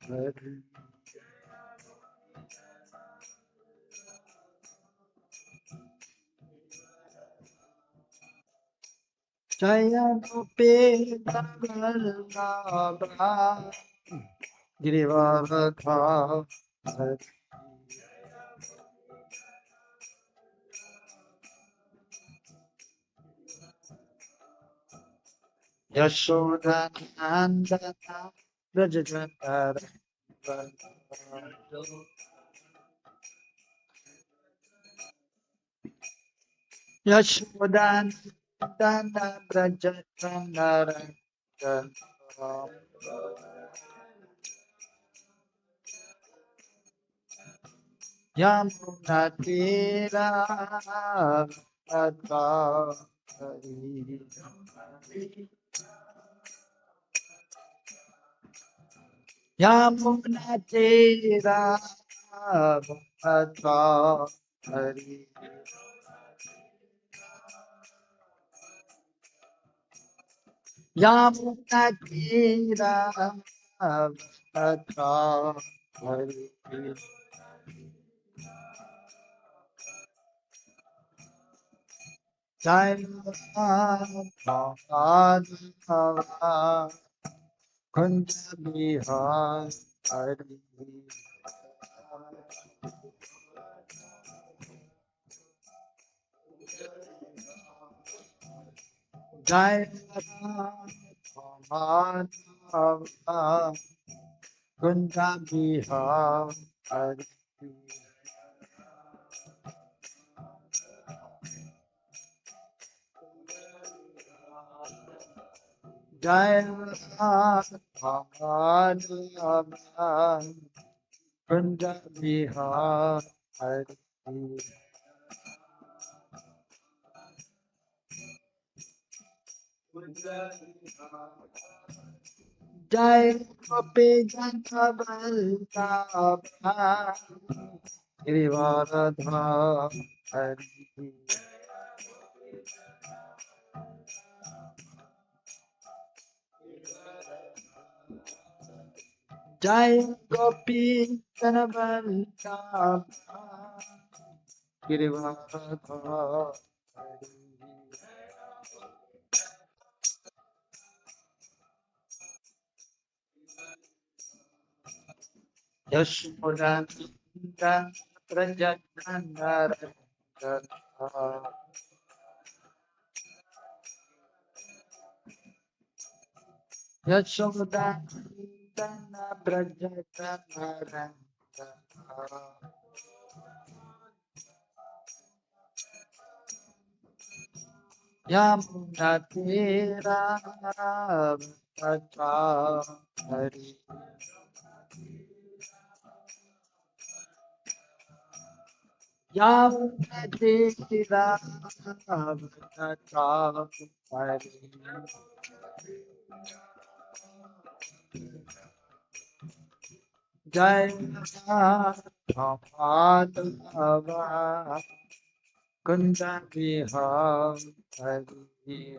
Hari. Jaya Gopi Vallabha Girivardha Hari. Yashoda Nandana Rajatara Yashoda Nandana Rajatara Yamuna Tira Advari Yamuna Tira Advari Yamuna Tira Advari Jai Madhava Kunja Bihar Hari Jai Madhava Kunja Bihar Hari Jai Madhava Kunja Bihar Hari Jai Gopi Janta Vallabha Girivardha Hari Jai Gopi Janta Vallabha Girivardha Hari Yashoda Nandana Rajatara Yashoda Nandana Rajatara Yamuna Tira Hari Yamuna Tira Hari Jai Madhava Kunja Bihar Hari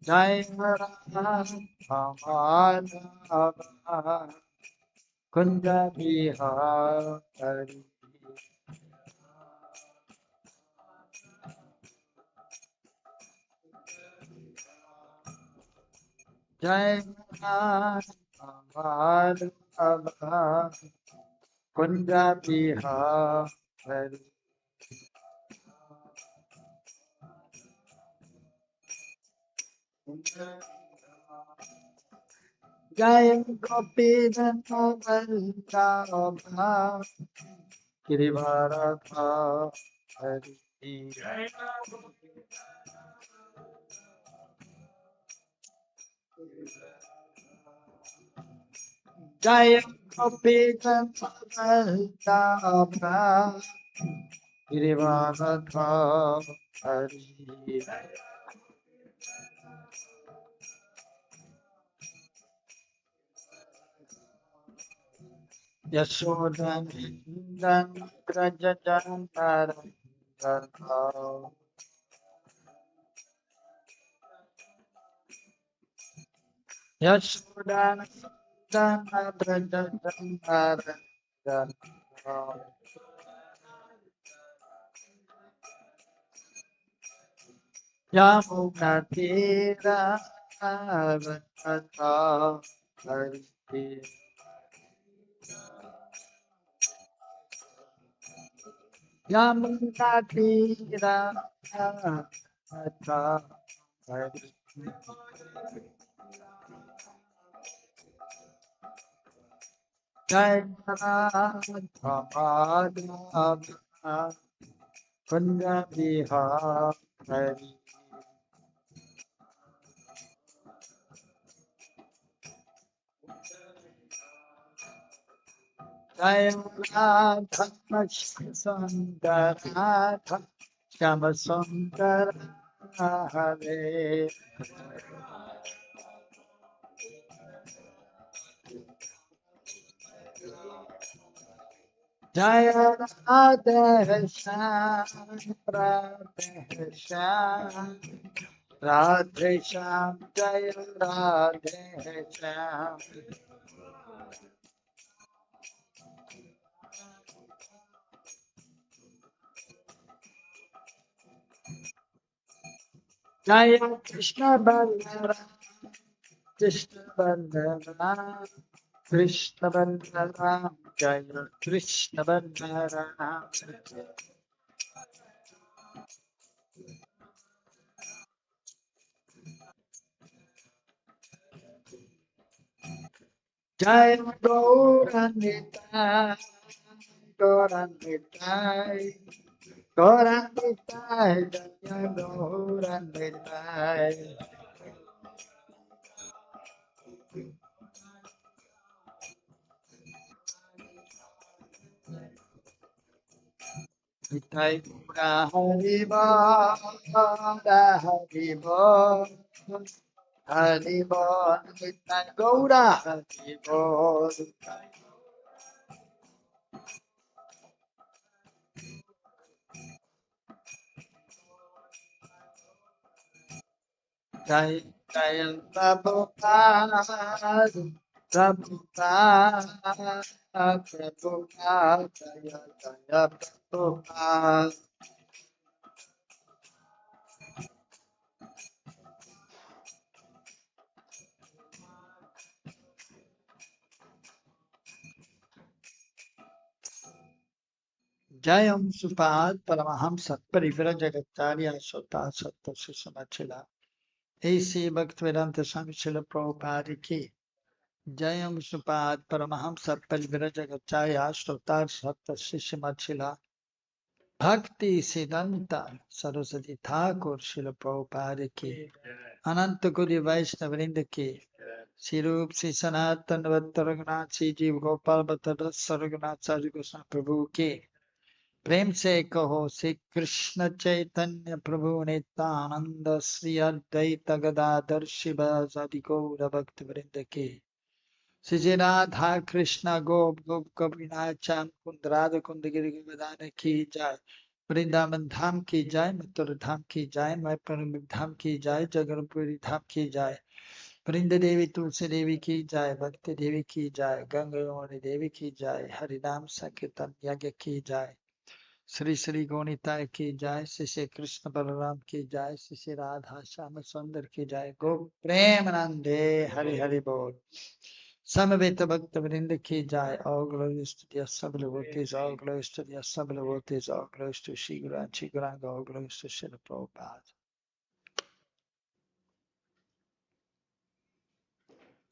Jai Madhava Kunja Bihar Hari Jai Madhava Kunja Bihar Hari Jai Gopi Janta Vallabha Girivardha Hari Jai Gopi Janta Vallabha Girivardha Hari Yashoda Nandana Rajatara Yashodana Dana Brajadana Yamunatira Avata Hariti Yamunatira Avata Hariti Jayana Dhamadana Punjabiha Hari Jayana Dhamasundara Shamasundara Hare Jaya Radha Shyam Radha Shyam Radha Shyam Jaya Radha Shyam Jaya Krishna Balaram Krishna Balaram Krishna Balaram Jaya Krishna Balaram Jaya Gauranitai Gauranitai Gauranitai Jaya Gauranitai Nitai Gaura Haribo Haribo Haribo Nitai Gaura Haribo Jai Jai Prabhupada Prabhupada Prabhupada Jaya Jaya Prabhupada Jayam Supad Paramaham Satparivara Jagattarya Sota Satta Susamachila A.C. Bhaktivedanta Swami Srila Prabhupada Ki Jayam Supad Paramaham Satparivara Jagattarya Sota Satta Susamachila Bhakti Siddhanta Saraswati Thakur Srila Prabhupada Ki Ananta Kodi Vaishnavrinda Ki Sirup Sri Sanatan Vattaragnath Sri Jeev Gopal Bhattara Saragnath Sari Goswami Prabhu Ki प्रेम से कहो श्री कृष्ण चैतन्य प्रभु नित्यानंद श्री अद्वैत गदाधर शिवासादि गौर भक्त वृंद के श्री राधा कृष्ण गोप गोप कविनाचाम कुंद राधा कुंद गिरि गोवर्धन की जय वृंदावन धाम की जय मथुरा धाम की जय मैपुर धाम की जय जगन्नाथपुरी धाम की जय वृंद देवी तुलसी देवी की जय भक्ति देवी की जय गंगा देवी की जय हरिनाम संकीर्तन यज्ञ की जय श्री श्री गौनिताय की जय श्री श्री कृष्ण बलराम की जय श्री श्री राधा श्याम सुंदर की जय गो प्रेम नंदे हरि हरि बोल समवेत भक्त वृंद की जय all glories to the assembled devotees, all glories to the assembled devotees, all glories to Shri Guru and Shri Guranga, all glories to Srila Prabhupada.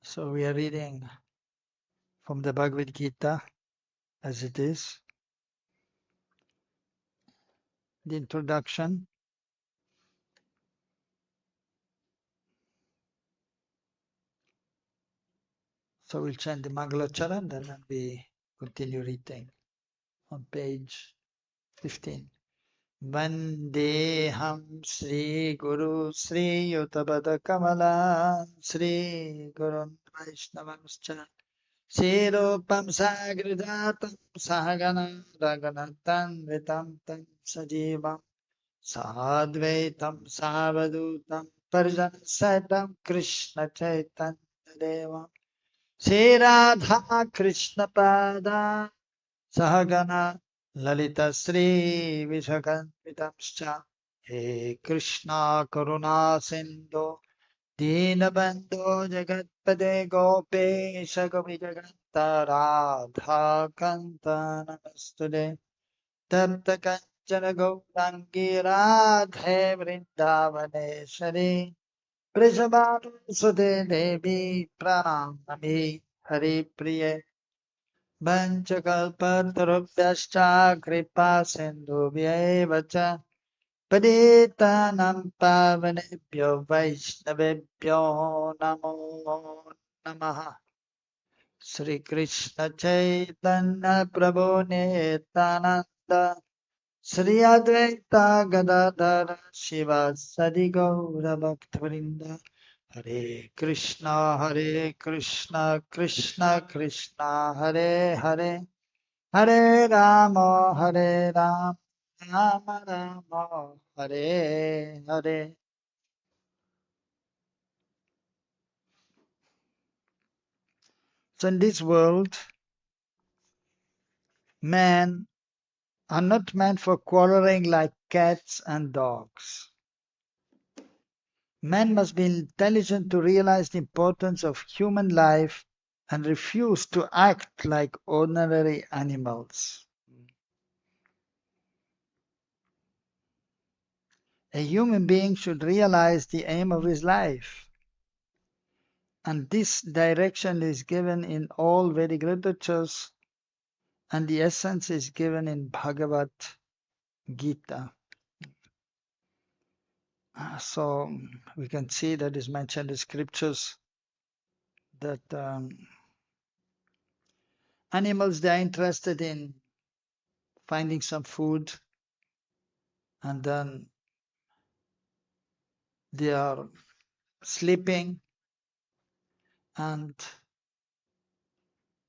So we are reading from the Bhagavad-Gita as it is. The introduction. So we'll chant the Mangalacharan and then we continue reading on page 15. Vandeham Sri Guru Sri Yutabada Kamala Sri Gurun Vaishnavanscha Sirupam sagrijatam sahagana raganatan vitam tam sajivam sadvaitam savadutam parjansatam Krishna Chaitanya Devam Sri Radha Krishna Pada Sahagana Lalita Sri Vishakanvitamscha He Krishna Karuna Sindhu Deenabandhu Jagatpade Gopesha Gopi Jaganta Radha Kanta Namastude Tapta Kanchana Gaurangi Radhe Vrindavaneshwari Vrishabhanu Sude Devi Pranamami Hari Priye Vanchakalpatarubhyascha Kripa Sindhubhyeva cha Patitanam Pavanebhyo Vaishnavebhyo Namo Namaha Sri Krishna Chaitanya Prabhu Nityananda Sri Advaita Gadadhara Shiva Sadi Gaura Bhaktivinoda Hare Krishna Krishna Krishna Hare Hare Hare Rama Rama Rama Hare Hare. So in this world, men are not meant for quarreling like cats and dogs. Men must be intelligent to realize the importance of human life and refuse to act like ordinary animals. A human being should realize the aim of his life. And this direction is given in all Vedic literatures, and the essence is given in Bhagavad-Gita. So we can see that is mentioned in scriptures that animals, they are interested in finding some food, and then they are sleeping, and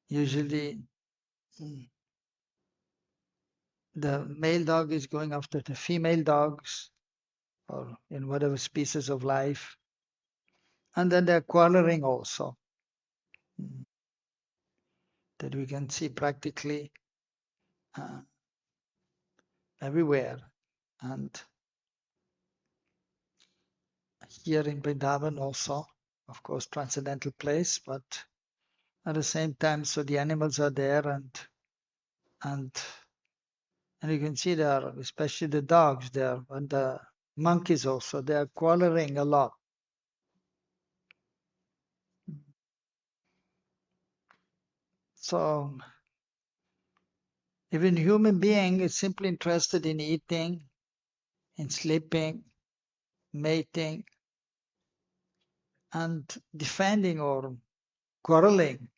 usually the male dog is going after the female dogs or in whatever species of life, and then they're quarreling also. That we can see practically everywhere. And here in Vrindavan also, of course, transcendental place, but at the same time, so the animals are there, and you can see there, especially the dogs there, and the monkeys also, they are quarreling a lot. So even human being is simply interested in eating, in sleeping, mating, and defending or quarreling,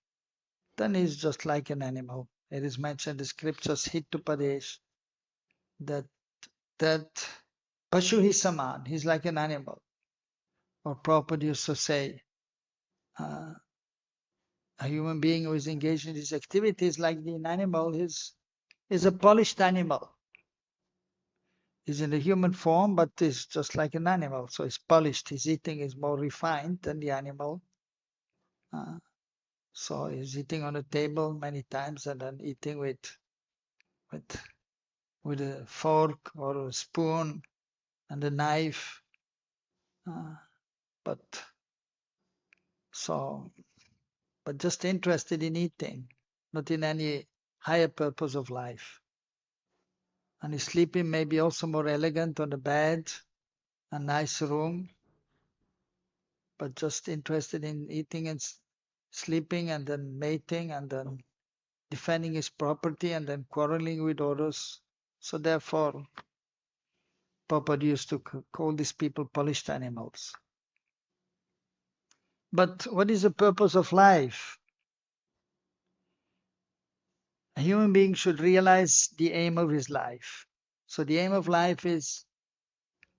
then he's just like an animal. It is mentioned in the scriptures, Hitupadesh, that Pashu is saman, he's like an animal. Or Prabhupada used to say, a human being who is engaged in these activities like an animal is a polished animal. He's in a human form, but is just like an animal. So he's polished. His eating is more refined than the animal. So he's eating on a table many times and then eating with a fork or a spoon and a knife. But just interested in eating, not in any higher purpose of life. And his sleeping may be also more elegant on the bed, a nice room, but just interested in eating and sleeping and then mating and then defending his property and then quarreling with others. So therefore, Prabhupada used to call these people polished animals. But what is the purpose of life? A human being should realize the aim of his life. So the aim of life is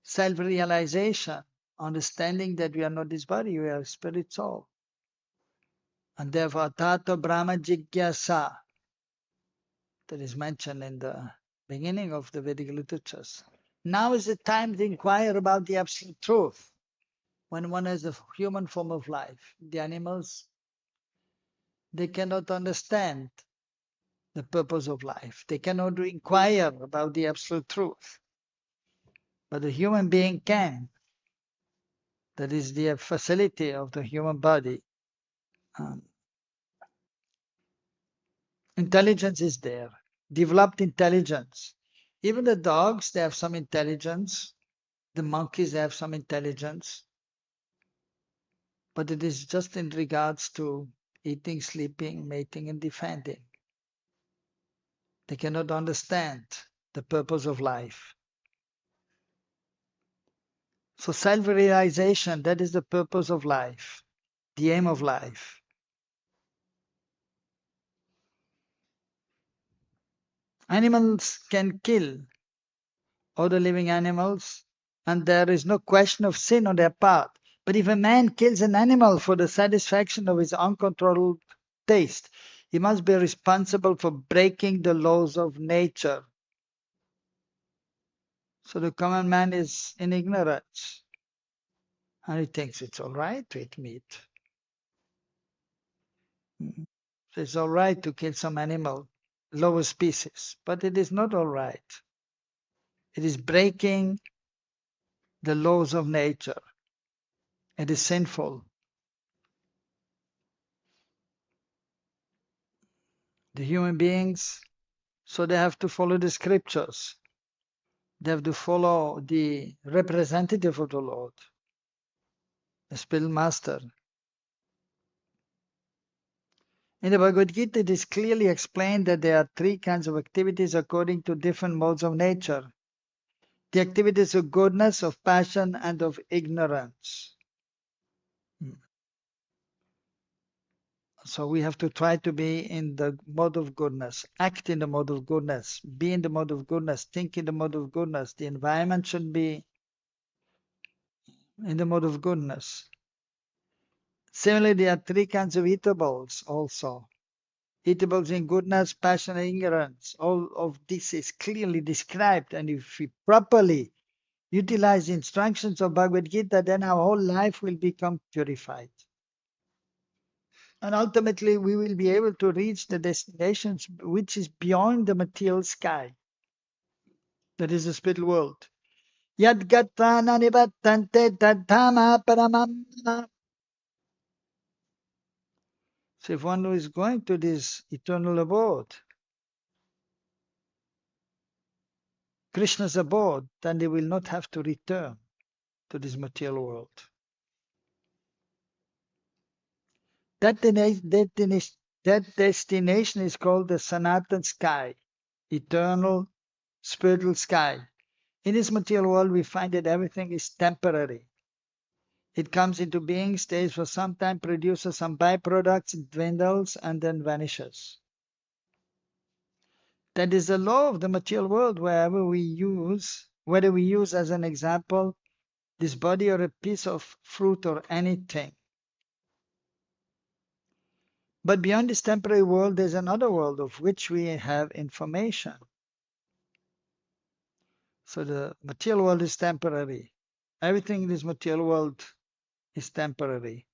self-realization, understanding that we are not this body, we are spirit soul. And therefore, Tato Brahma Jigyasa, that is mentioned in the beginning of the Vedic literatures. Now is the time to inquire about the absolute truth. When one has a human form of life, the animals, they cannot understand the purpose of life. They cannot inquire about the absolute truth. But the human being can. That is the facility of the human body. Um, Intelligence is there, developed intelligence. Even the dogs, they have some intelligence. The monkeys have some intelligence. But it is just in regards to eating, sleeping, mating, and defending. They cannot understand the purpose of life. So self-realization, that is the purpose of life, the aim of life. Animals can kill other living animals, and there is no question of sin on their part. But if a man kills an animal for the satisfaction of his uncontrolled taste, he must be responsible for breaking the laws of nature. So the common man is in ignorance, and he thinks it's all right to eat meat. So it's all right to kill some animal, lower species, but it is not all right. It is breaking the laws of nature. It is sinful. The human beings, so they have to follow the scriptures. They have to follow the representative of the Lord, the spiritual master. In the Bhagavad-Gita, it is clearly explained that there are three kinds of activities according to different modes of nature. The activities of goodness, of passion, and of ignorance. So we have to try to be in the mode of goodness, act in the mode of goodness, be in the mode of goodness, think in the mode of goodness. The environment should be in the mode of goodness. Similarly, there are three kinds of eatables also. Eatables in goodness, passion, and ignorance. All of this is clearly described, and if we properly utilize the instructions of Bhagavad Gita, then our whole life will become purified. And ultimately, we will be able to reach the destinations which is beyond the material sky. That is the spiritual world. Yad gatra nanibattante tadhama paramam. So if one is going to this eternal abode, Krishna's abode, then they will not have to return to this material world. That destination is called the Sanatan sky, eternal spiritual sky. In this material world, we find that everything is temporary. It comes into being, stays for some time, produces some byproducts, dwindles, and then vanishes. That is the law of the material world, whether we use as an example this body or a piece of fruit or anything. But beyond this temporary world, there's another world of which we have information. So the material world is temporary. Everything in this material world is temporary.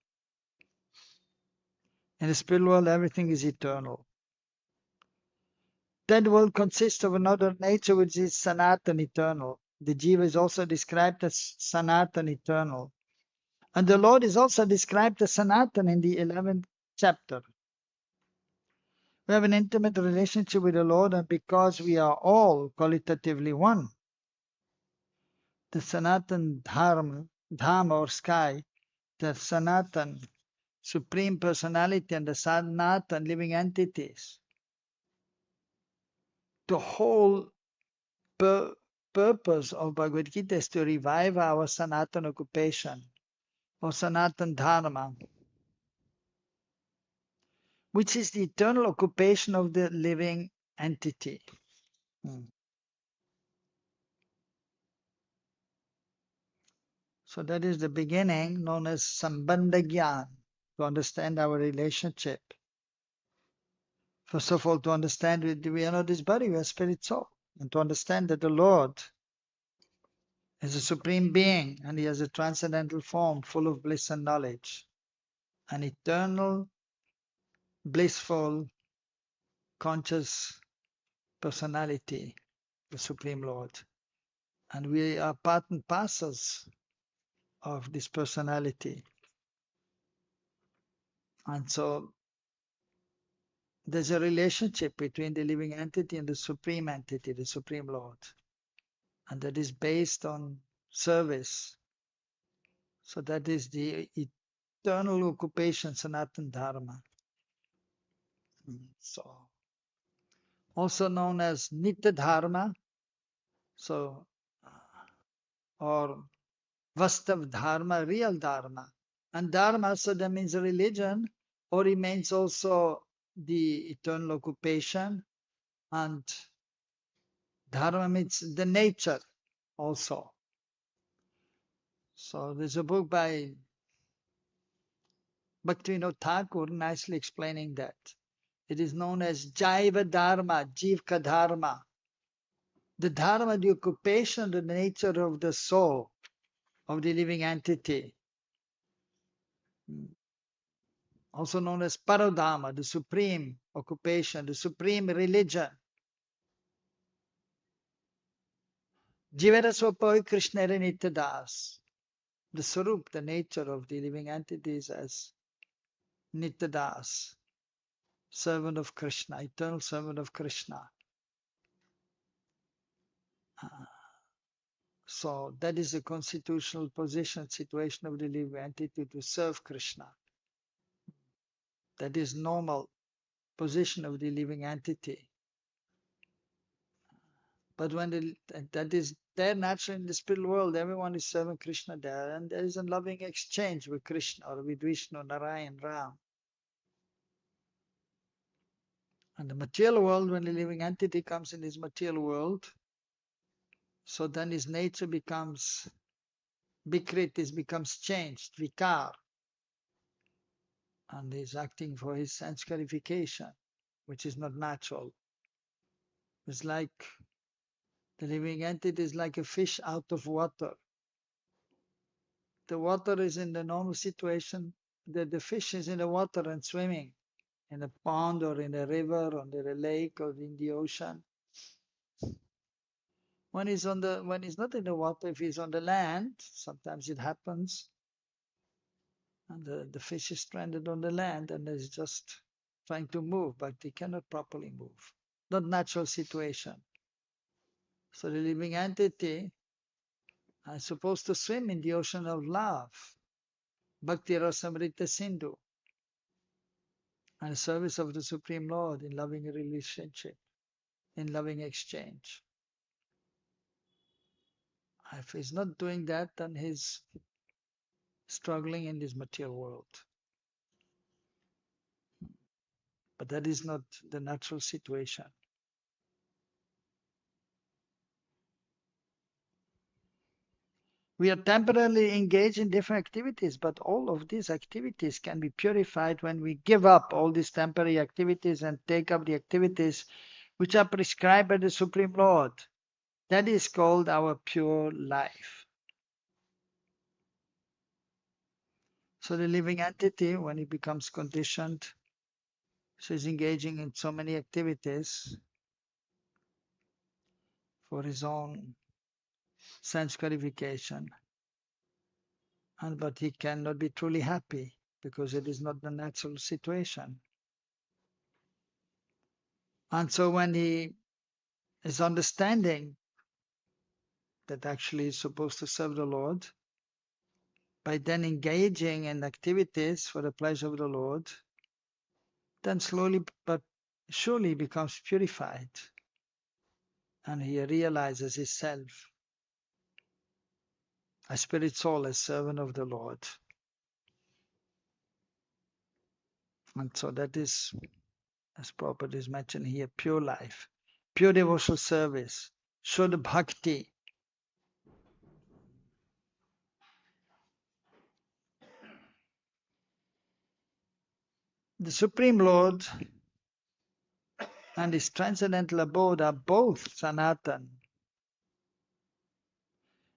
In the spiritual world, everything is eternal. That world consists of another nature which is Sanatan, eternal. The Jiva is also described as Sanatan, eternal. And the Lord is also described as Sanatan in the 11th chapter. We have an intimate relationship with the Lord, and because we are all qualitatively one, the Sanatan Dharma or sky, the Sanatan Supreme Personality, and the Sanatan living entities, the whole purpose of Bhagavad Gita is to revive our Sanatan occupation or Sanatan Dharma, which is the eternal occupation of the living entity. So that is the beginning known as Sambandha Gyan, to understand our relationship. First of all, to understand we are not this body, we are spirit soul. And to understand that the Lord is a supreme being and he has a transcendental form full of bliss and knowledge. An eternal, blissful, conscious personality, the Supreme Lord. And we are part and parcels of this personality. And so there's a relationship between the living entity and the supreme entity, the Supreme Lord. And that is based on service. So that is the eternal occupation, Sanatana Dharma. So also known as Nitya Dharma, so or Vastav Dharma, real Dharma. And Dharma, so that means religion, or it means also the eternal occupation, and Dharma means the nature also. So there's a book by Bhakti-yoga Thakur nicely explaining that. It is known as Jaiva Dharma, Jivka Dharma. The Dharma, the occupation, the nature of the soul, of the living entity. Also known as Paradharma, the supreme occupation, the supreme religion. Jivara Swapoi Krishna Nityadas. The Sarup, the nature of the living entities as Nityadas, servant of Krishna, eternal servant of Krishna. So that is the constitutional position, situation of the living entity to serve Krishna. That is normal position of the living entity. But when that is there naturally in the spiritual world, everyone is serving Krishna there, and there is a loving exchange with Krishna or with Vishnu, Narayan, Ram. And the material world, when the living entity comes in this material world, so then his nature becomes Vikrit, becomes changed, Vikar, and he's acting for his sense gratification, which is not natural. It's like the living entity is like a fish out of water. The water is in the normal situation, the fish is in the water and swimming in a pond or in a river or in a lake or in the ocean. When he's not in the water, if he's on the land, sometimes it happens, and the fish is stranded on the land and is just trying to move, but he cannot properly move. Not natural situation. So the living entity is supposed to swim in the ocean of love, Bhakti Rasamrita Sindhu, and service of the Supreme Lord in loving relationship, in loving exchange. If he's not doing that, then he's struggling in this material world. But that is not the natural situation. We are temporarily engaged in different activities, but all of these activities can be purified when we give up all these temporary activities and take up the activities which are prescribed by the Supreme Lord. That is called our pure life. So the living entity, when he becomes conditioned, so he's engaging in so many activities for his own sense gratification, but he cannot be truly happy because it is not the natural situation. And so when he is understanding that actually he's supposed to serve the Lord, by then engaging in activities for the pleasure of the Lord, then slowly but surely becomes purified. And he realizes his self, a spirit soul, a servant of the Lord. And so that is, as Prabhupada is mentioned here, pure life, pure devotional service, Shuddha Bhakti. The Supreme Lord and his transcendental abode are both Sanatan,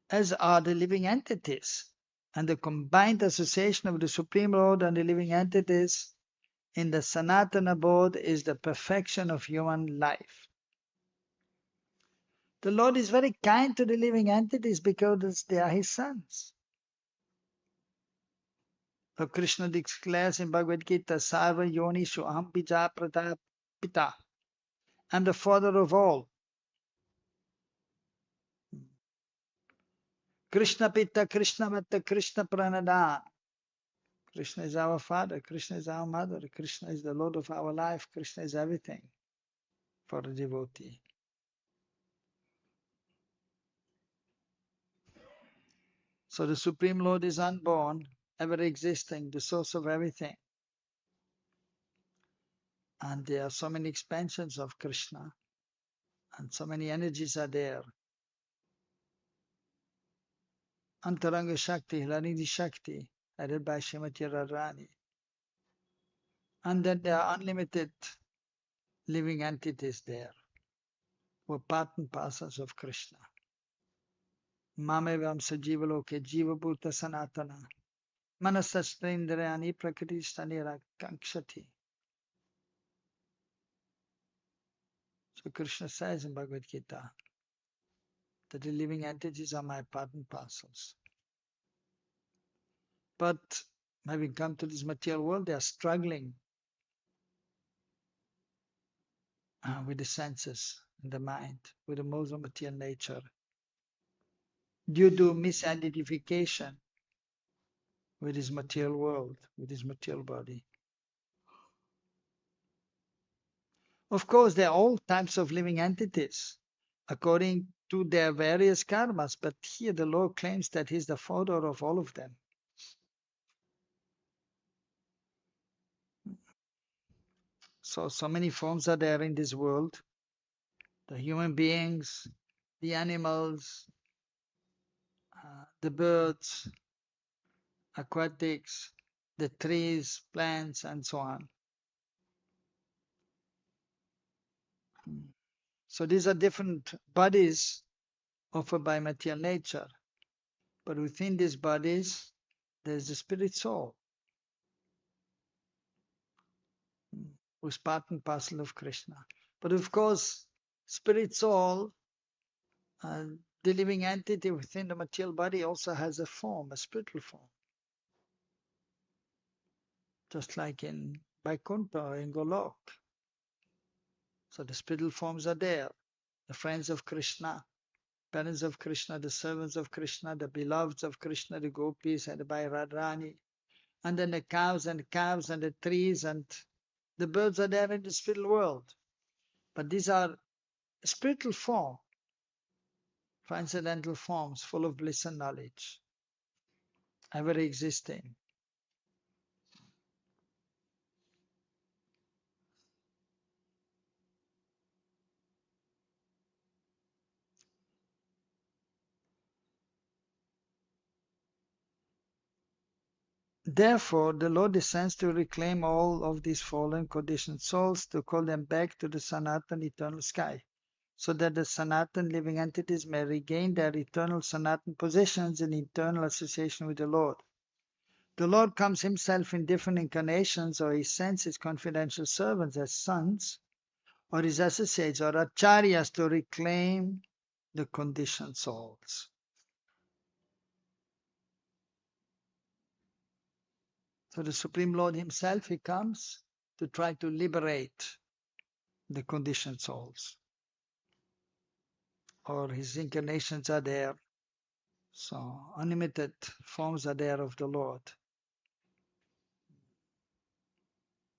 as are the living entities. And the combined association of the Supreme Lord and the living entities in the Sanatan abode is the perfection of human life. The Lord is very kind to the living entities because they are his sons. So Krishna declares in Bhagavad-Gita, Sarva Yonishu Aham Bija Prata Pita. I'm the father of all. Krishna Pita, Krishna Mata, Krishna Pranada. Krishna is our father, Krishna is our mother, Krishna is the Lord of our life, Krishna is everything for a devotee. So the Supreme Lord is unborn, ever existing, the source of everything. And there are so many expansions of Krishna, and so many energies are there. Antaranga Shakti, Hlanidhi Shakti, headed by Srimati Radharani. And then there are unlimited living entities there, who are part and parcels of Krishna. Mamevam Sajiva Loke Jiva Bhuta Sanatana. Manasasthindriyani Prakritisthanira Kankshati. So Krishna says in Bhagavad Gita that the living entities are my part and parcels. But having come to this material world, they are struggling with the senses and the mind, with the modes of material nature, due to misidentification with this material world, with this material body. Of course, there are all types of living entities according to their various karmas, but here the Lord claims that he's the father of all of them. So many forms are there in this world. The human beings, the animals, the birds, aquatics, the trees, plants, and so on. So these are different bodies offered by material nature. But within these bodies, there's the spirit soul, who's part and parcel of Krishna. But of course, spirit soul, the living entity within the material body also has a form, a spiritual form. Just like in Vaikuntha or in Golok. So the spiritual forms are there. The friends of Krishna, parents of Krishna, the servants of Krishna, the beloveds of Krishna, the gopis and by Radharani. And then the cows and the trees and the birds are there in the spiritual world. But these are spiritual form, transcendental forms full of bliss and knowledge, ever existing. Therefore, the Lord descends to reclaim all of these fallen conditioned souls, to call them back to the Sanatan eternal sky, so that the Sanatan living entities may regain their eternal Sanatan positions in eternal association with the Lord. The Lord comes himself in different incarnations, or he sends his confidential servants as sons, or his associates or acharyas to reclaim the conditioned souls. So the Supreme Lord himself, he comes to try to liberate the conditioned souls. Or his incarnations are there. So unlimited forms are there of the Lord,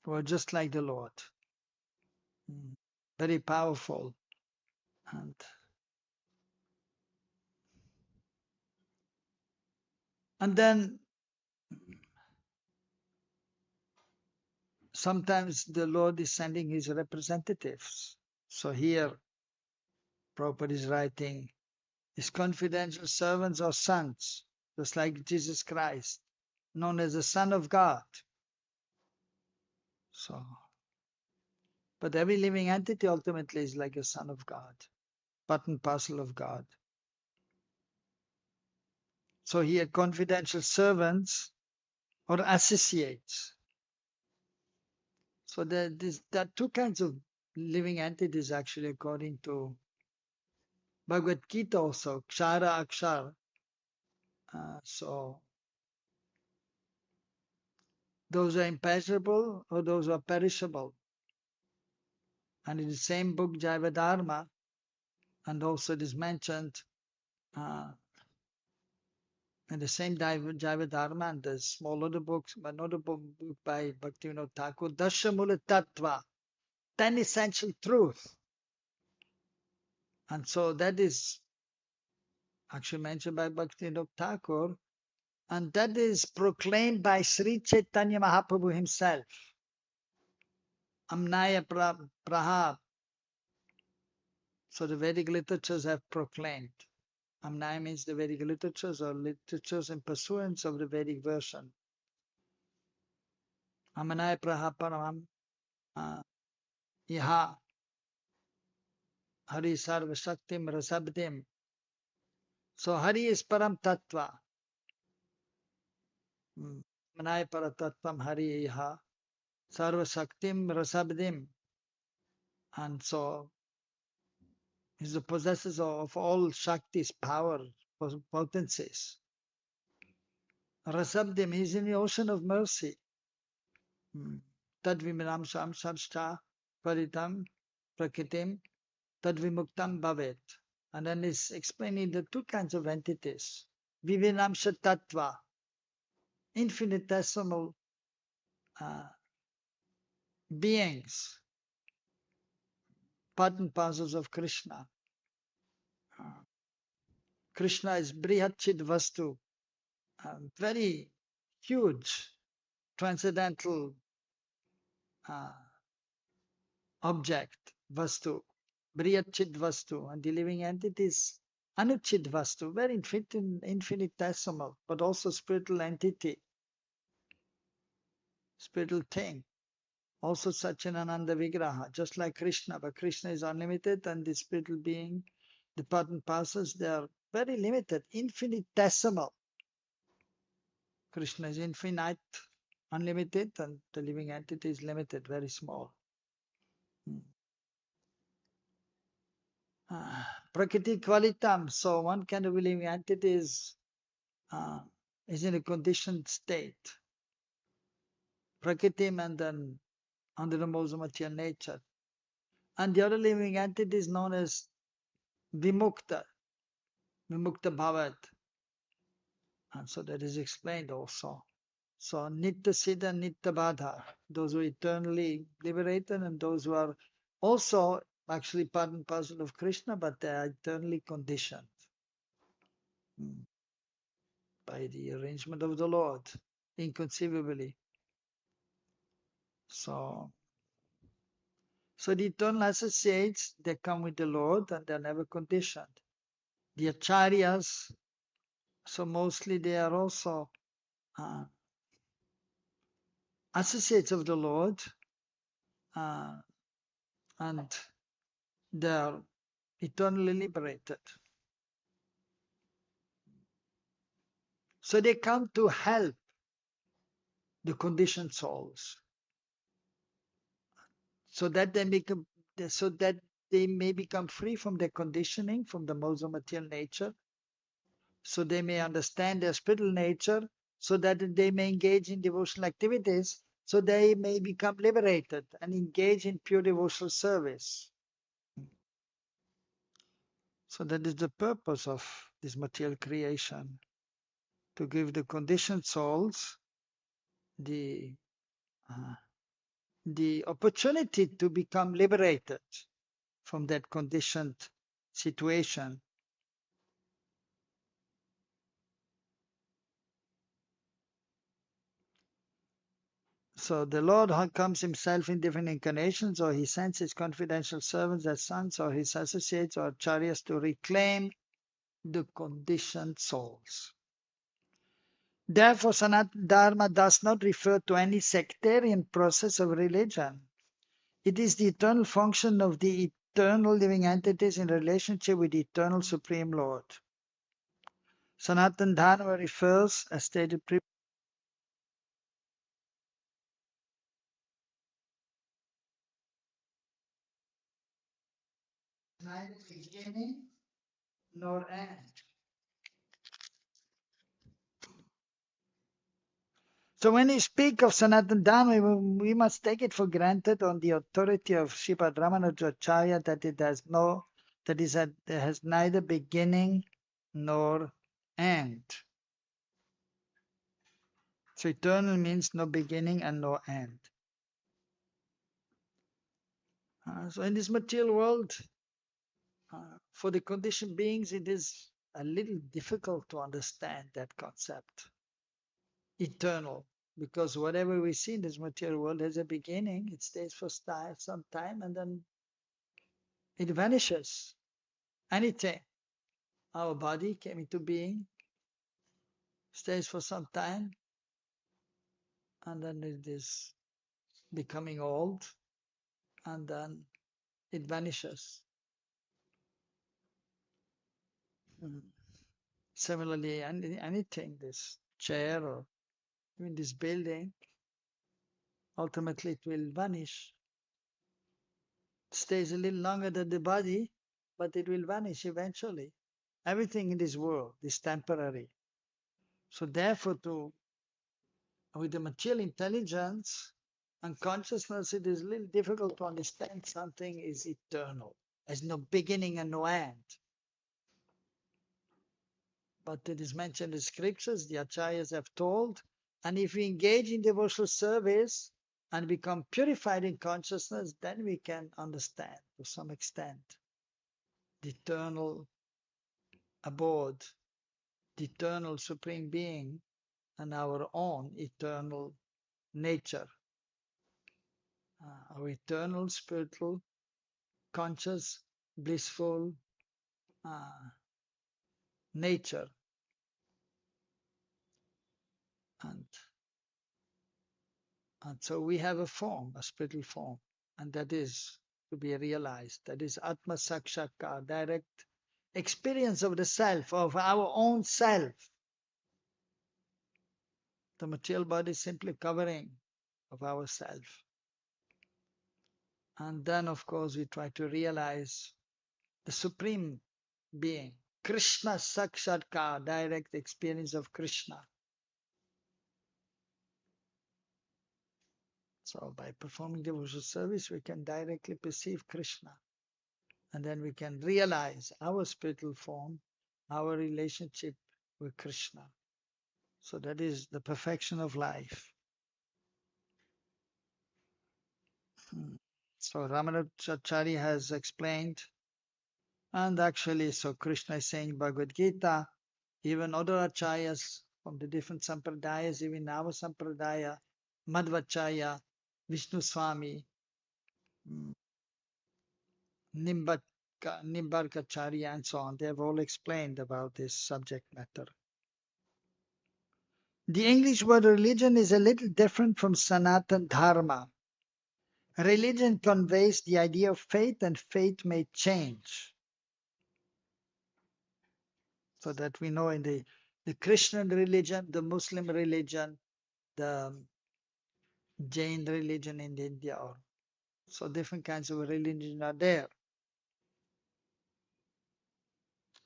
who are just like the Lord. Very powerful. And then sometimes the Lord is sending his representatives. So here Prabhupada is writing, his confidential servants or sons, just like Jesus Christ, known as the Son of God. So, but every living entity ultimately is like a son of God, part and parcel of God. So he had confidential servants or associates. So there are two kinds of living entities actually according to Bhagavad-Gita also, Kshara, Akshar. So those are imperishable or those are perishable. And in the same book, Jaiva Dharma, and also it is mentioned uh, in the same Jaiva Dharma and the small other books, another book by Bhakti-Vinod Thakur, Dashamula Tattva, 10 essential truth. And so that is actually mentioned by Bhakti-Vinod Thakur, and that is proclaimed by Sri Chaitanya Mahaprabhu himself. Amnaya Praha. So the Vedic literatures have proclaimed. Amnaya means the Vedic literatures or literatures in pursuance of the Vedic version. Amanaya Praha Paramam Iha Hari Sarva Shaktim Rasabdim. So Hari is Param Tattva. Manaya Paratattvam Hari Iha Sarva Shaktim Rasabdim. And so he's the possessor of all Shakti's power, potencies. Rasabdim, he's in the ocean of mercy. Tadviminam samsarshta paritam prakitim tadvimuktam bhavet. And then he's explaining the two kinds of entities. Vivinamsha tattva, infinitesimal beings, part and parcels of Krishna. Krishna is Brihatchid Vastu, very huge, transcendental object, Vastu, Brihatchid Vastu, and the living entities, Anuchid Vastu, very infinitesimal, but also spiritual entity, spiritual thing. Also Satchidananda Vigraha, just like Krishna, but Krishna is unlimited and the spiritual being, the part and parcels, they are very limited, infinitesimal. Krishna is infinite, unlimited, and the living entity is limited, very small. Prakriti Kvalitam, so one kind of living entity is in a conditioned state. Prakritim, and then under the modes of material nature. And the other living entity is known as Vimukta, Vimukta Bhavat. And so that is explained also. So Nitya Siddha, Nitya Badha, those who are eternally liberated and those who are also actually part and parcel of Krishna, but they are eternally conditioned by the arrangement of the Lord, inconceivably. So the eternal associates, they come with the Lord and they're never conditioned. The acharyas, so mostly they are also associates of the Lord, and they are eternally liberated. So they come to help the conditioned souls, so that they may become free from their conditioning, from the modes of material nature, so they may understand their spiritual nature, so that they may engage in devotional activities, so they may become liberated and engage in pure devotional service. So that is the purpose of this material creation, to give the conditioned souls the opportunity to become liberated from that conditioned situation. So the Lord comes himself in different incarnations, or he sends his confidential servants as sons, or his associates or acharyas to reclaim the conditioned souls. Therefore, Sanatana Dharma does not refer to any sectarian process of religion. It is the eternal function of the eternal living entities in relationship with the eternal Supreme Lord. Sanatana Dharma refers, as stated previously, neither beginning nor end. So when we speak of Sanatana Dharma, we must take it for granted on the authority of Sripad Ramanujacharya that it has it has neither beginning nor end. So eternal means no beginning and no end. So in this material world, for the conditioned beings, it is a little difficult to understand that concept, eternal, because whatever we see in this material world has a beginning, it stays for some time, and then it vanishes. Anything. Our body came into being, stays for some time, and then it is becoming old, and then it vanishes. Similarly, anything, this chair or even this building, ultimately it will vanish. It stays a little longer than the body, but it will vanish eventually. Everything in this world is temporary. So therefore, with the material intelligence and consciousness, it is a little difficult to understand something is eternal. There's no beginning and no end. But it is mentioned in the scriptures, the acharyas have told, and if we engage in devotional service and become purified in consciousness, then we can understand to some extent the eternal abode, the eternal supreme being, and our own eternal nature, our eternal spiritual, conscious, blissful nature. And so we have a form, a spiritual form, and that is to be realized. That is Atma Sakshakar, direct experience of the self, of our own self. The material body is simply covering of ourself. And then, of course, we try to realize the Supreme Being, Krishna Sakshatkar, direct experience of Krishna. So by performing devotional service, we can directly perceive Krishna. And then we can realize our spiritual form, our relationship with Krishna. So that is the perfection of life. So Ramanujacharya has explained, and actually, so Krishna is saying Bhagavad-Gita, even other acharyas from the different sampradayas, even our sampradaya, Madhvacharya, Vishnu Swami, Nimbarkacharya, and so on, they have all explained about this subject matter. The English word religion is a little different from Sanatana Dharma. Religion conveys the idea of faith, and faith may change. So that we know in the Christian religion, the Muslim religion, the Jain religion in India, or so different kinds of religion are there.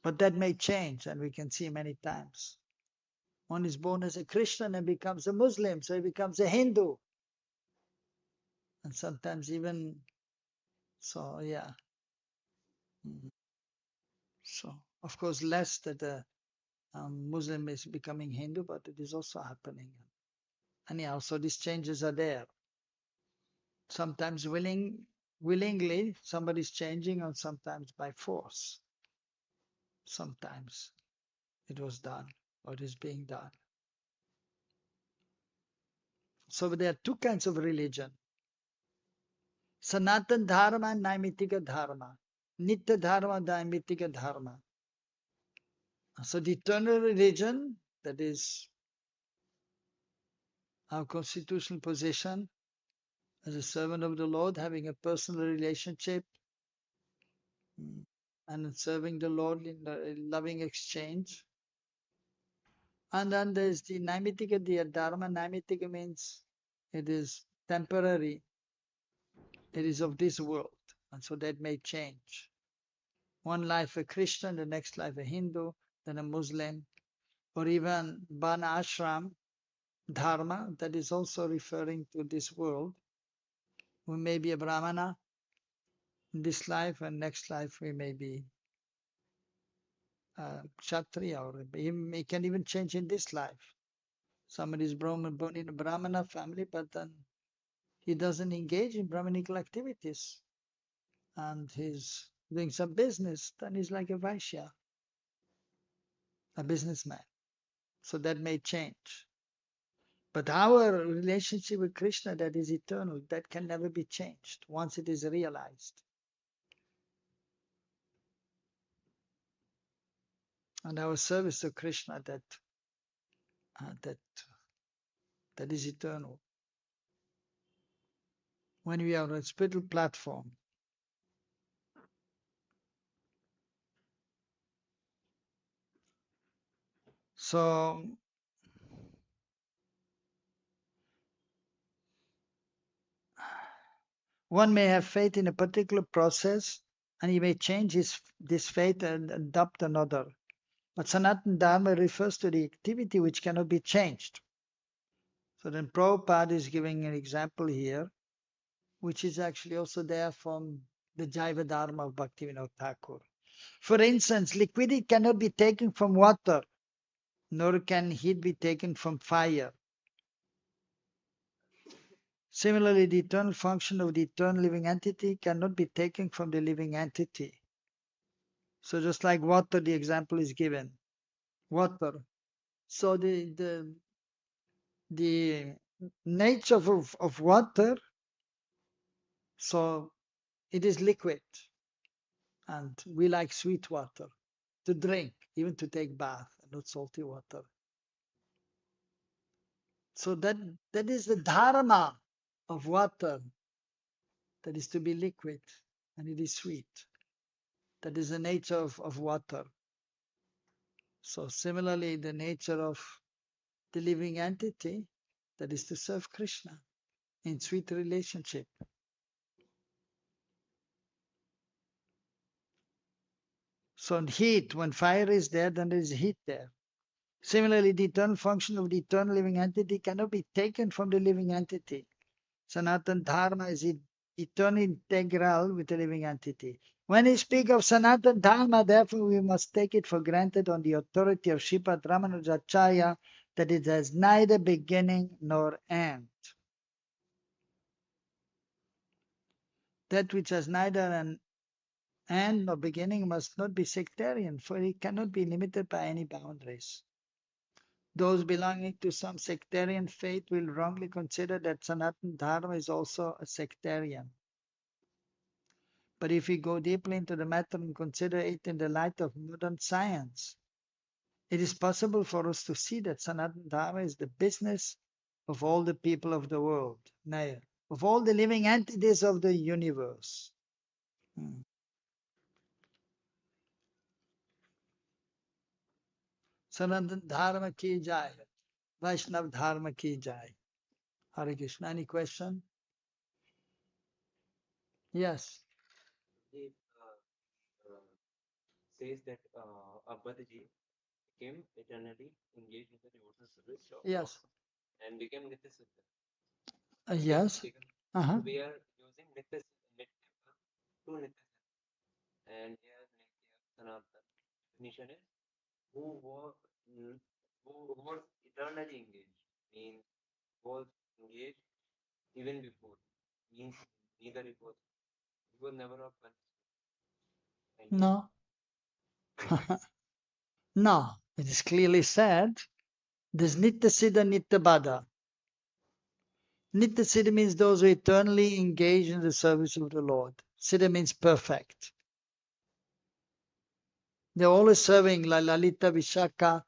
But that may change, and we can see many times. One is born as a Christian and becomes a Muslim, so he becomes a Hindu. And sometimes even, so yeah. So, of course, less that a Muslim is becoming Hindu, but it is also happening. Anyhow, so these changes are there. Sometimes willingly, somebody's changing, and sometimes by force. Sometimes it was done, or it is being done. So there are two kinds of religion. Sanatana Dharma and Naimitika Dharma. Nitya Dharma, Naimitika Dharma. So the eternal religion, that is our constitutional position as a servant of the Lord, having a personal relationship and serving the Lord in a loving exchange. And then there's the Naimittika, the Dharma. Naimittika means it is temporary, it is of this world, and so that may change. One life a Christian, the next life a Hindu, then a Muslim, or even Varna Ashram Dharma, that is also referring to this world. We may be a Brahmana in this life, and next life we may be Kshatriya, or it can even change in this life. Somebody is born in a Brahmana family, but then he doesn't engage in Brahmanical activities, and he's doing some business, then he's like a Vaishya, a businessman. So that may change. But our relationship with Krishna, that is eternal, that can never be changed once it is realized. And our service to Krishna, that is eternal. When we are on a spiritual platform, so one may have faith in a particular process, and he may change this faith and adopt another. But Sanatana Dharma refers to the activity which cannot be changed. So then Prabhupada is giving an example here, which is actually also there from the Jaiva Dharma of Bhaktivinoda Thakur. For instance, liquidity cannot be taken from water, nor can heat be taken from fire. Similarly, the eternal function of the eternal living entity cannot be taken from the living entity. So just like water, the example is given. Water. So the nature of water, so it is liquid. And we like sweet water to drink, even to take bath, and not salty water. So that is the dharma of water, that is to be liquid, and it is sweet. That is the nature of water. So similarly, the nature of the living entity, that is to serve Krishna in sweet relationship. So heat, when fire is there, then there is heat there. Similarly, the eternal function of the eternal living entity cannot be taken from the living entity. Sanatana Dharma is eternally integral with the living entity. When we speak of Sanatana Dharma, therefore, we must take it for granted on the authority of Sripad Ramanujacharya that it has neither beginning nor end. That which has neither an end nor beginning must not be sectarian, for it cannot be limited by any boundaries. Those belonging to some sectarian faith will wrongly consider that Sanatana Dharma is also a sectarian. But if we go deeply into the matter and consider it in the light of modern science, it is possible for us to see that Sanatana Dharma is the business of all the people of the world, of all the living entities of the universe. Sanatana Dharma ki jai, Vaishnav Dharma ki jai. Hare Krishna. Any question? Yes. It says that Abhadaji became eternally engaged in the devotional service Yes. and became Nitya Siddha. Yes. So we are using Nitya to Nitya Siddha. And here Nitya Sanatana definition is who was eternally engaged, means was engaged even before, means neither it was never of one. No. No. It is clearly said, there's Nitya Siddha, Nitya Bada. Nitya Siddha means those who eternally engage in the service of the Lord. Siddha means perfect. They're always serving Lalita, Vishaka,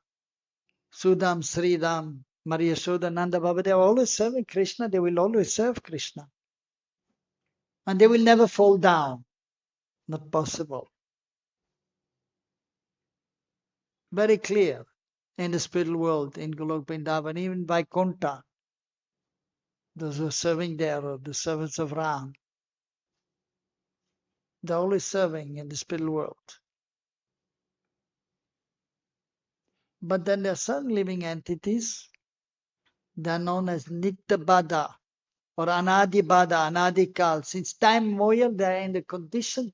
Sudam, Sridam, Maria Yashoda, Nanda Baba, they are always serving Krishna. They will always serve Krishna. And they will never fall down. Not possible. Very clear in the spiritual world, in Golok Vrindavan, even Vaikuntha, those who are serving there, or the servants of Ram, they're always serving in the spiritual world. But then there are certain living entities, they are known as Nityabada or Anadibada, Anadikal. Since time immemorial, they are in the conditioned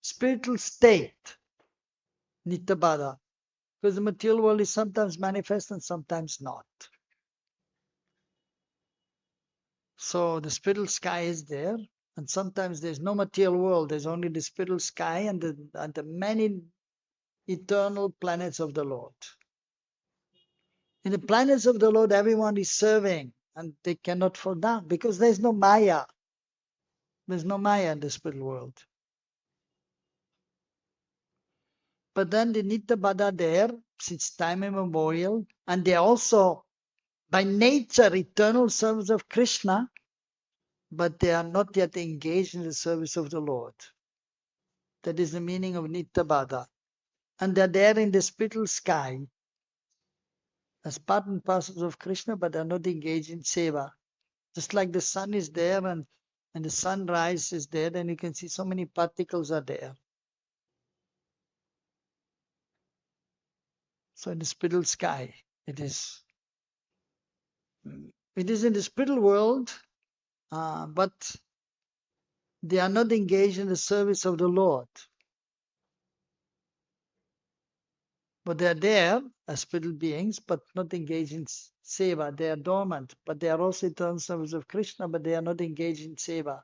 spiritual state, Nityabada. Because the material world is sometimes manifest and sometimes not. So the spiritual sky is there, and sometimes there's no material world, there's only the spiritual sky and the many eternal planets of the Lord. In the planets of the Lord, everyone is serving, and they cannot fall down because there's no Maya. There's no Maya in the spiritual world. But then the Nityabada there, since time immemorial, and they are also by nature eternal servants of Krishna, but they are not yet engaged in the service of the Lord. That is the meaning of Nityabada. And they're there in the spiritual sky as part and parcels of Krishna, but they're not engaged in seva. Just like the sun is there and the sunrise is there, then you can see so many particles are there. So in the spiritual sky, it is in the spiritual world, but they are not engaged in the service of the Lord. But they are there as spiritual beings, but not engaged in seva. They are dormant, but they are also eternal servants of Krishna, but they are not engaged in seva.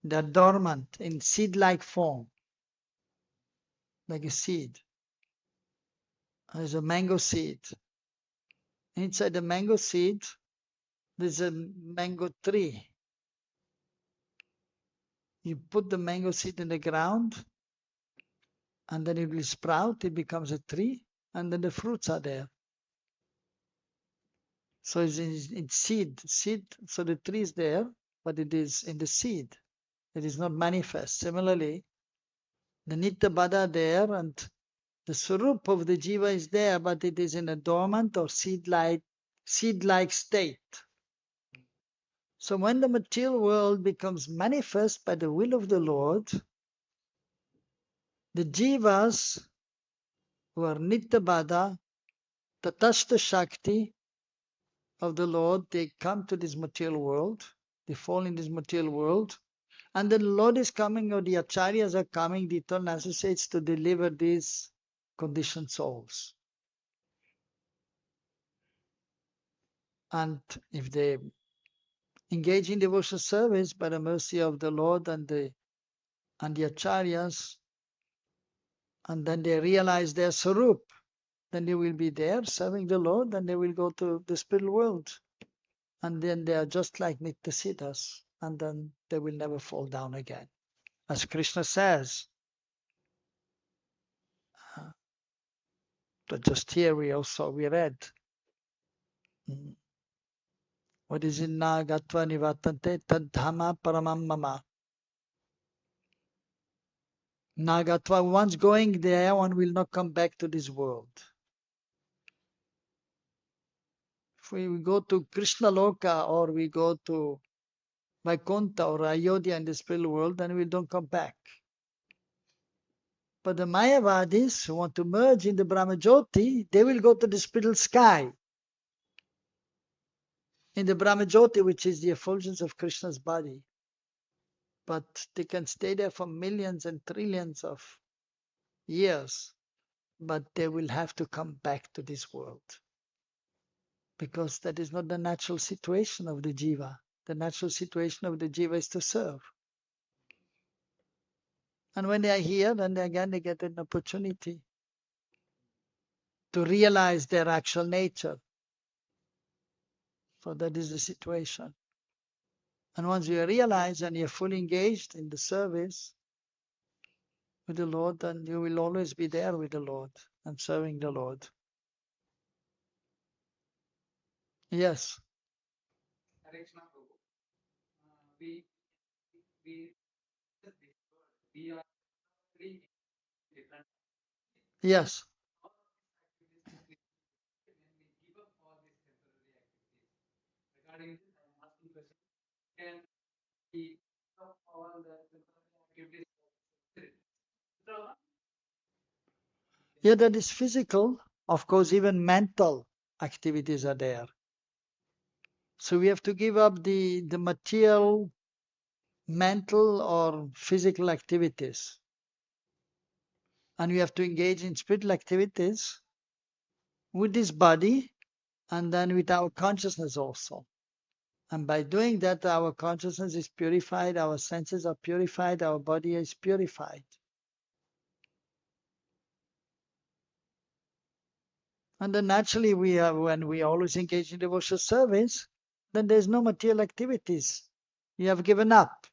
They are dormant in seed-like form, like a seed. There's a mango seed. Inside the mango seed, there's a mango tree. You put the mango seed in the ground, and then it will sprout, it becomes a tree, and then the fruits are there. So it's in seed. So the tree is there, but it is in the seed. It is not manifest. Similarly, the Nityabada there, and the Swarup of the Jiva is there, but it is in a dormant or seed-like state. So when the material world becomes manifest by the will of the Lord, the Jivas who are Nityabada, Tatastha Shakti of the Lord, they come to this material world, they fall in this material world, and the Lord is coming, or the Acharyas are coming, the eternal associates, to deliver these conditioned souls. And if they engage in devotional service by the mercy of the Lord and the Acharyas, and then they realize their Sarup, then they will be there serving the Lord, and they will go to the spiritual world. And then they are just like Nityasiddhas, and then they will never fall down again. As Krishna says, but just here we read, what is in na gatva nivatante tad dhamma paramam mama. Nagatva, once going there, one will not come back to this world. If we go to Krishna Loka, or we go to Vaikuntha or Ayodhya in the spiritual world, then we don't come back. But the Mayavadis who want to merge in the Brahmajyoti, they will go to the spiritual sky. In the Brahmajyoti, which is the effulgence of Krishna's body. But they can stay there for millions and trillions of years. But they will have to come back to this world. Because that is not the natural situation of the jiva. The natural situation of the jiva is to serve. And when they are here, then again they get an opportunity to realize their actual nature. So that is the situation. And once you realize and you're fully engaged in the service with the Lord, then you will always be there with the Lord and serving the Lord. Yes. Yes. Yeah, that is physical. Of course, even mental activities are there. So we have to give up the material, mental or physical activities. And we have to engage in spiritual activities with this body and then with our consciousness also. And by doing that, our consciousness is purified, our senses are purified, our body is purified. And then naturally, when we always engage in devotional service, then there's no material activities. You have given up.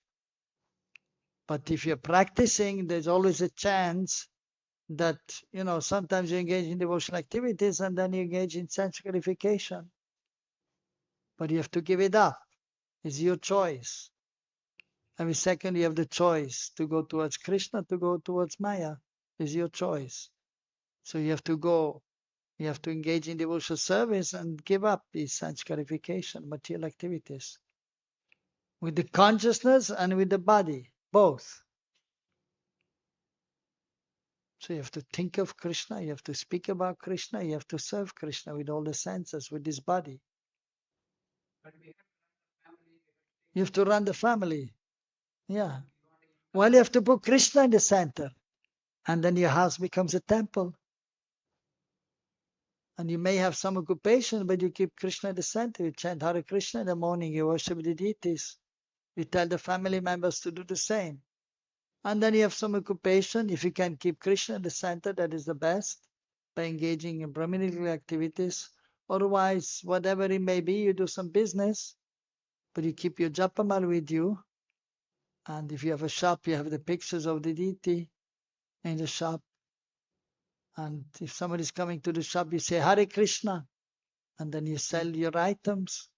But if you're practicing, there's always a chance that, sometimes you engage in devotional activities and then you engage in sense gratification. But you have to give it up. It's your choice. Every second you have the choice to go towards Krishna, to go towards Maya. It's your choice. So you have to go, you have to engage in devotional service and give up these sense gratification, material activities. With the consciousness and with the body, both. So you have to think of Krishna, you have to speak about Krishna, you have to serve Krishna with all the senses, with this body. You have to run the family. Yeah. Well, you have to put Krishna in the center. And then your house becomes a temple. And you may have some occupation, but you keep Krishna in the center. You chant Hare Krishna in the morning, you worship the deities. You tell the family members to do the same. And then you have some occupation. If you can keep Krishna in the center, that is the best, by engaging in Brahminical activities. Otherwise, whatever it may be, you do some business, but you keep your japamal with you. And if you have a shop, you have the pictures of the deity in the shop. And if somebody is coming to the shop, you say Hare Krishna, and then you sell your items.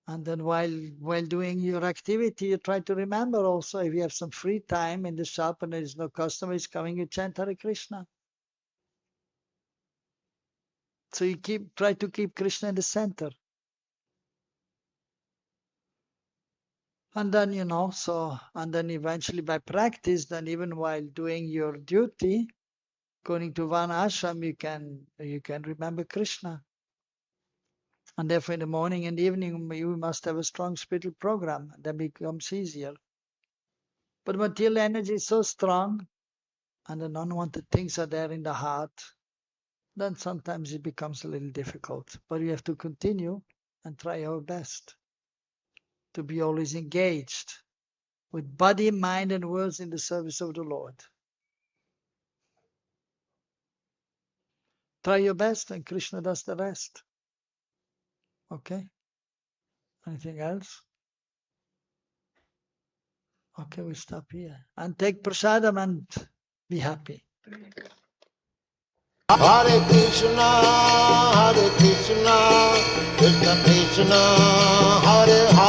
And then while doing your activity, you try to remember also, if you have some free time in the shop and there is no customers coming, you chant Hare Krishna. So you try to keep Krishna in the center. And then, and then eventually by practice, then even while doing your duty, going to one ashram, you can remember Krishna. And therefore in the morning and evening, you must have a strong spiritual program. That becomes easier. But material energy is so strong, and the unwanted things are there in the heart, then sometimes it becomes a little difficult. But we have to continue and try our best to be always engaged with body, mind, and words in the service of the Lord. Try your best, and Krishna does the rest. Okay? Anything else? Okay, we stop here. And take prasadam and be happy. Hare Krishna, Krishna Krishna, Hare Hare.